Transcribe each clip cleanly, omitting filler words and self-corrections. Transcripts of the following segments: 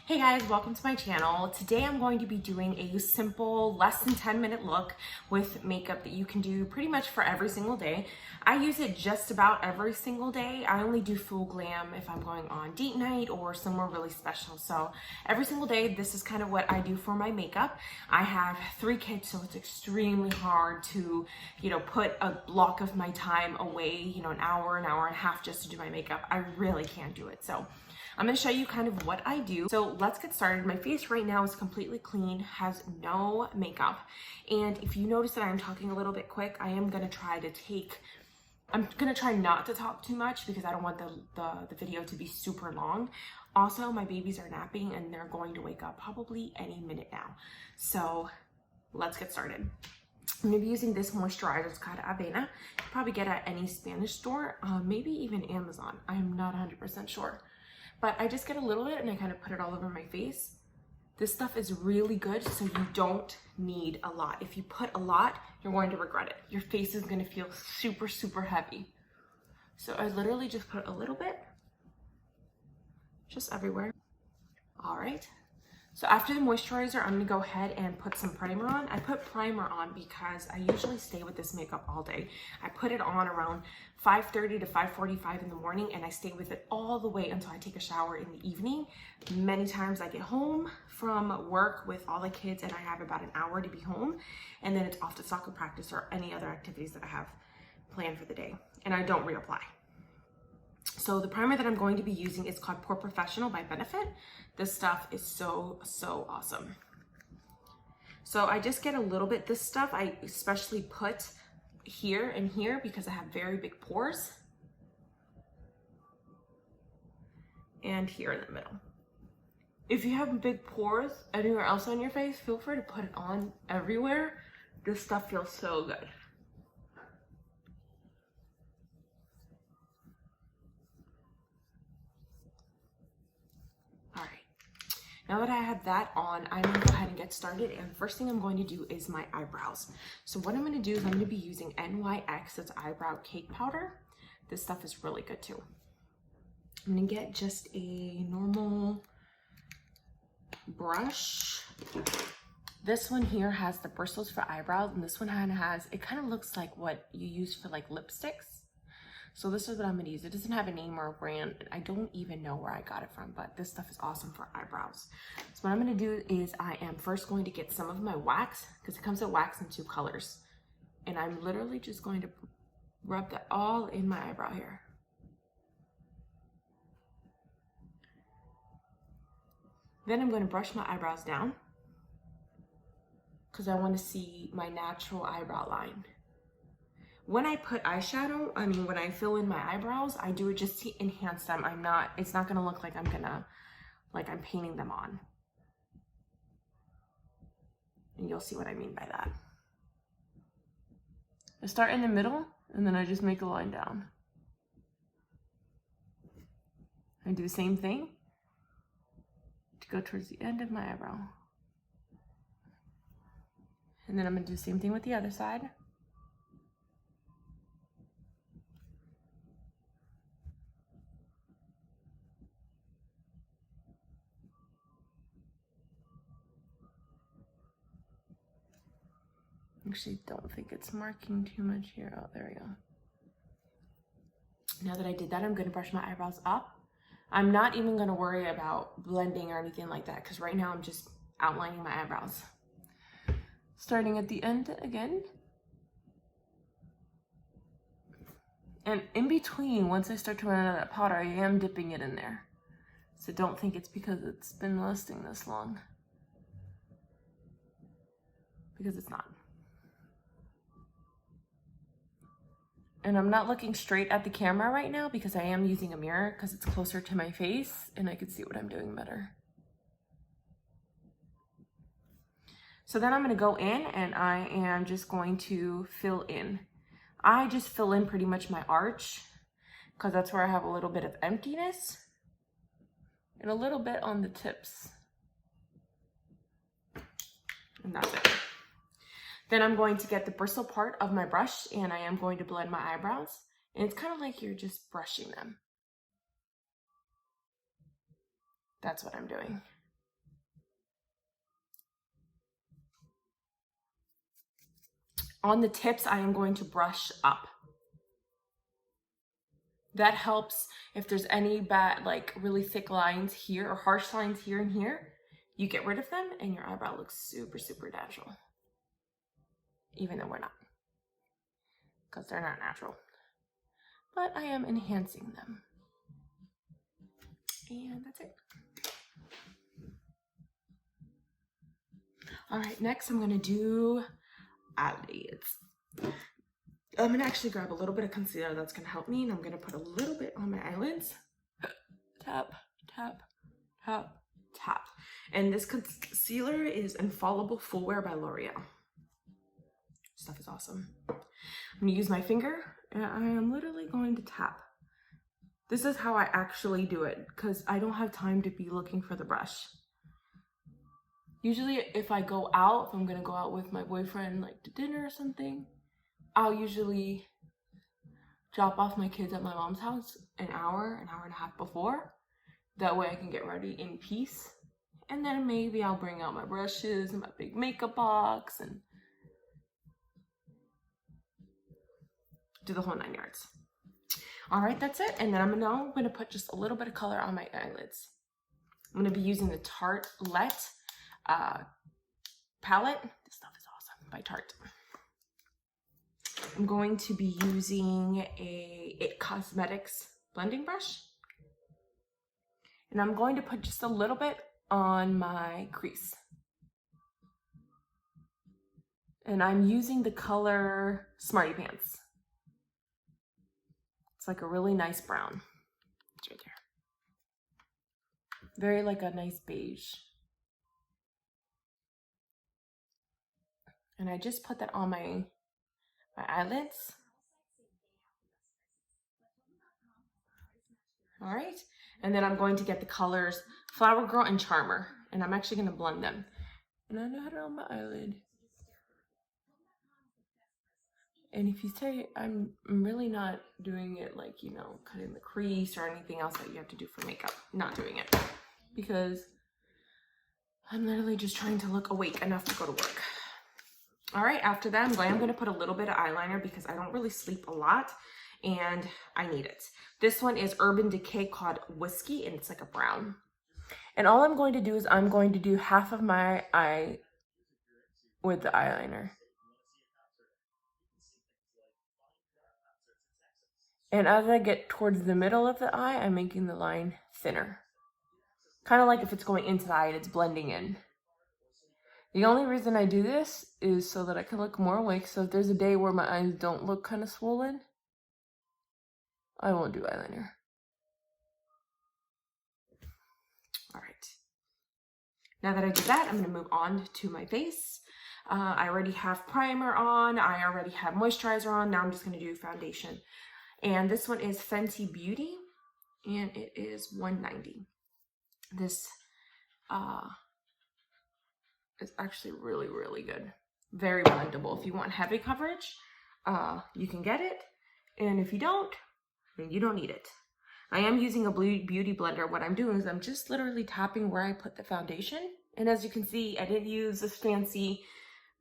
Hey guys, welcome to my channel. Today I'm going to be doing a simple, less than 10-minute look with makeup that you can do pretty much for every single day. I use it just about every single day. I only do full glam if I'm going on date night or somewhere really special. So every single day, this is kind of what I do for my makeup. I have 3 kids, so it's extremely hard to, put a block of my time away, an hour and a half just to do my makeup. I really can't do it. So I'm going to show you kind of what I do. So let's get started. My face right now is completely clean, has no makeup. And if you notice that I'm talking a little bit quick, I'm going to try not to talk too much because I don't want the video to be super long. Also, my babies are napping and they're going to wake up probably any minute now. So let's get started. I'm going to be using this moisturizer. It's called AHHH. You can probably get at any Spanish store, maybe even Amazon. I'm not 100% sure. But I just get a little bit and I kind of put it all over my face. This stuff is really good, so you don't need a lot. If you put a lot, you're going to regret it. Your face is going to feel super, super heavy. So I literally just put a little bit, just everywhere. All right. So after the moisturizer, I'm gonna go ahead and put some primer on. I put primer on because I usually stay with this makeup all day. I put it on around 5:30 to 5:45 in the morning, and I stay with it all the way until I take a shower in the evening. Many times I get home from work with all the kids and I have about an hour to be home, and then it's off to soccer practice or any other activities that I have planned for the day, and I don't reapply. So the primer that I'm going to be using is called Pore Professional by Benefit. This stuff is so awesome. So I just get a little bit. This stuff I especially put here and here because I have very big pores. And here in the middle. If you have big pores anywhere else on your face, feel free to put it on everywhere. This stuff feels so good. Now that I have that on, I'm gonna go ahead and get started. And the first thing I'm going to do is my eyebrows. So what I'm gonna do is I'm gonna be using NYX, that's eyebrow cake powder. This stuff is really good too. I'm gonna get just a normal brush. This one here has the bristles for eyebrows, and this one it kind of looks like what you use for like lipsticks. So this is what I'm going to use. It doesn't have a name or a brand. I don't even know where I got it from, but this stuff is awesome for eyebrows. So what I'm going to do is I am first going to get some of my wax, because it comes with wax in 2 colors. And I'm literally just going to rub that all in my eyebrow hair. Then I'm going to brush my eyebrows down, because I want to see my natural eyebrow line. When I put eyeshadow, when I fill in my eyebrows, I do it just to enhance them. It's not gonna look like I'm painting them on. And you'll see what I mean by that. I start in the middle, and then I just make a line down. I do the same thing to go towards the end of my eyebrow. And then I'm gonna do the same thing with the other side. Actually, don't think it's marking too much here. Oh, there we go. Now that I did that, I'm going to brush my eyebrows up. I'm not even going to worry about blending or anything like that, because right now I'm just outlining my eyebrows. Starting at the end again. And in between, once I start to run out of that powder, I am dipping it in there. So don't think it's because it's been lasting this long, because it's not. And I'm not looking straight at the camera right now because I am using a mirror because it's closer to my face and I can see what I'm doing better. So then I'm going to go in and I am just going to fill in. I just fill in pretty much my arch because that's where I have a little bit of emptiness and a little bit on the tips. And that's it. Then I'm going to get the bristle part of my brush and I am going to blend my eyebrows. And it's kind of like you're just brushing them. That's what I'm doing. On the tips, I am going to brush up. That helps if there's any bad, like really thick lines here or harsh lines here and here. You get rid of them and your eyebrow looks super, super natural. Even though we're not. Because they're not natural. But I am enhancing them. And that's it. All right, next I'm gonna do eyelids. I'm gonna actually grab a little bit of concealer that's gonna help me, and I'm gonna put a little bit on my eyelids. Tap, tap, tap, tap. And this concealer is Infallible Full Wear by L'Oreal. Stuff is awesome. I'm gonna use my finger, and I am literally going to tap. This is how I actually do it, because I don't have time to be looking for the brush. Usually if I go out, if I'm gonna go out with my boyfriend like to dinner or something, I'll usually drop off my kids at my mom's house an hour and a half before. That way I can get ready in peace. And then maybe I'll bring out my brushes and my big makeup box and do the whole 9 yards. All right, that's it. And then I'm gonna put just a little bit of color on my eyelids. I'm gonna be using the Tartelette palette. This stuff is awesome, by Tarte. I'm going to be using a IT Cosmetics blending brush. And I'm going to put just a little bit on my crease. And I'm using the color Smarty Pants. It's like a really nice brown. It's right there. Very like a nice beige. And I just put that on my eyelids. All right. And then I'm going to get the colors Flower Girl and Charmer. And I'm actually going to blend them. And I know how to on my eyelid. And if you say, I'm really not doing it like, you know, cutting the crease or anything else that you have to do for makeup. Not doing it. Because I'm literally just trying to look awake enough to go to work. All right, after that, I'm going to put a little bit of eyeliner because I don't really sleep a lot and I need it. This one is Urban Decay called Whiskey, and it's like a brown. And all I'm going to do is I'm going to do half of my eye with the eyeliner. And as I get towards the middle of the eye, I'm making the line thinner. Kind of like if it's going into the eye and it's blending in. The only reason I do this is so that I can look more awake. So if there's a day where my eyes don't look kind of swollen, I won't do eyeliner. All right. Now that I did that, I'm going to move on to my face. I already have primer on. I already have moisturizer on. Now I'm just going to do foundation. And this one is Fenty Beauty, and it is $190. This is actually really, really good. Very blendable. If you want heavy coverage, you can get it. And if you don't, then you don't need it. I am using a beauty blender. What I'm doing is I'm just literally tapping where I put the foundation. And as you can see, I didn't use a fancy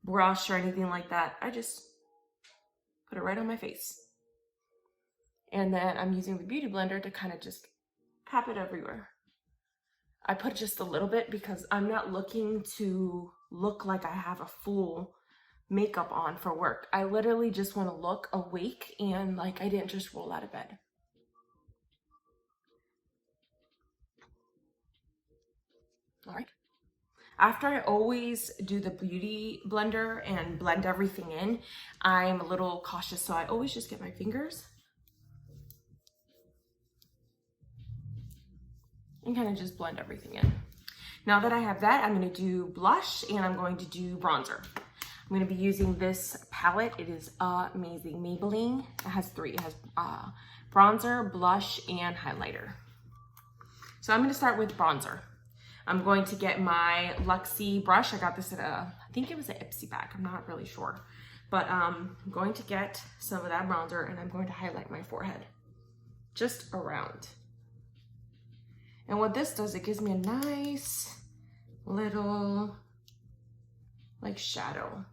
brush or anything like that. I just put it right on my face. And then I'm using the beauty blender to kind of just tap it everywhere. I put just a little bit because I'm not looking to look like I have a full makeup on for work. I literally just want to look awake and like I didn't just roll out of bed. All right. After I always do the beauty blender and blend everything in, I'm a little cautious, so I always just get my fingers and kind of just blend everything in. Now that I have that, I'm going to do blush and I'm going to do bronzer. I'm going to be using this palette. It is amazing. Maybelline. It has three. It has bronzer, blush, and highlighter. So I'm going to start with bronzer. I'm going to get my Luxie brush. I got this at I think it was an Ipsy bag. I'm not really sure. But I'm going to get some of that bronzer and I'm going to highlight my forehead. Just around. And what this does, it gives me a nice little like shadow.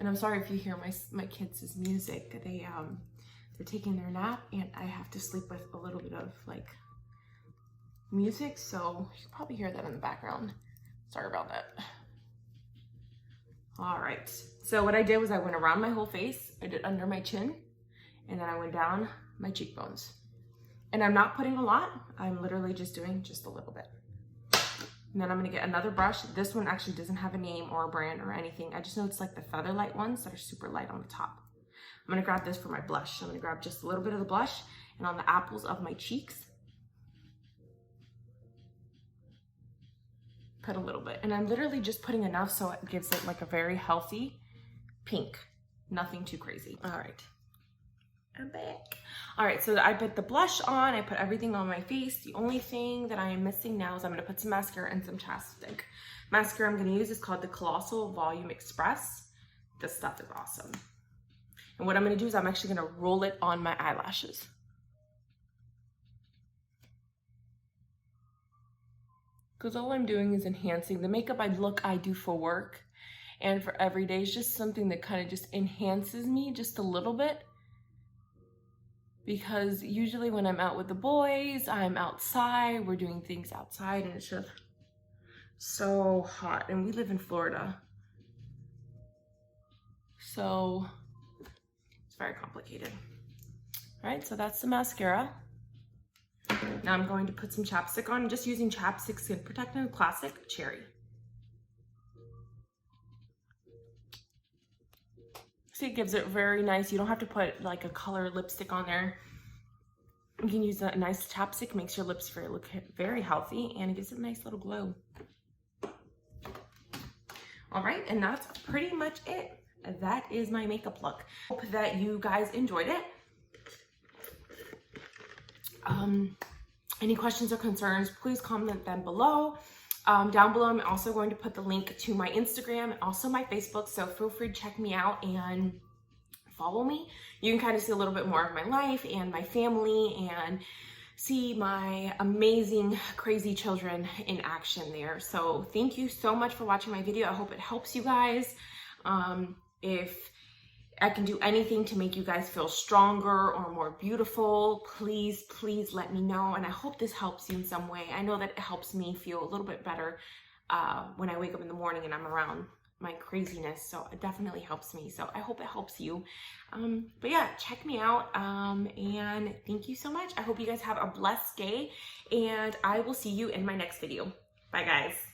And I'm sorry if you hear my kids' music. They're taking their nap and I have to sleep with a little bit of like music, so you can probably hear that in the background. Sorry about that. All right, so what I did was I went around my whole face, I did under my chin, and then I went down my cheekbones. And I'm not putting a lot, I'm literally just doing just a little bit. And then I'm gonna get another brush. This one actually doesn't have a name or a brand or anything. I just know it's like the feather light ones that are super light on the top. I'm gonna grab this for my blush. I'm gonna grab just a little bit of the blush and on the apples of my cheeks, put a little bit. And I'm literally just putting enough so it gives it like a very healthy pink, nothing too crazy. All right, I'm back. All right, so I put the blush on, I put everything on my face. The only thing that I am missing now is I'm gonna put some mascara and some chapstick. Mascara I'm gonna use is called the Colossal Volume Express. This stuff is awesome. And what I'm gonna do is I'm actually gonna roll it on my eyelashes. Because all I'm doing is enhancing. The makeup I do for work and for every day is just something that kind of just enhances me just a little bit. Because usually when I'm out with the boys, I'm outside, we're doing things outside, and it's just so hot. And we live in Florida, so it's very complicated. All right, so that's the mascara. Now I'm going to put some chapstick on. I'm just using Chapstick Skin Protectant Classic Cherry. See, it gives it very nice. You don't have to put like a color lipstick on there. You can use a nice chapstick, makes your lips look very healthy, and it gives it a nice little glow. All right, and that's pretty much it. That is my makeup look. Hope that you guys enjoyed it. Any questions or concerns, please comment them below. Down below, I'm also going to put the link to my Instagram and also my Facebook, so feel free to check me out and follow me. You can kind of see a little bit more of my life and my family and see my amazing, crazy children in action there. So thank you so much for watching my video. I hope it helps you guys. If I can do anything to make you guys feel stronger or more beautiful, please let me know. And I hope this helps you in some way. I know that it helps me feel a little bit better when I wake up in the morning and I'm around my craziness. So it definitely helps me. So I hope it helps you. But yeah, check me out. And thank you so much. I hope you guys have a blessed day, and I will see you in my next video. Bye guys.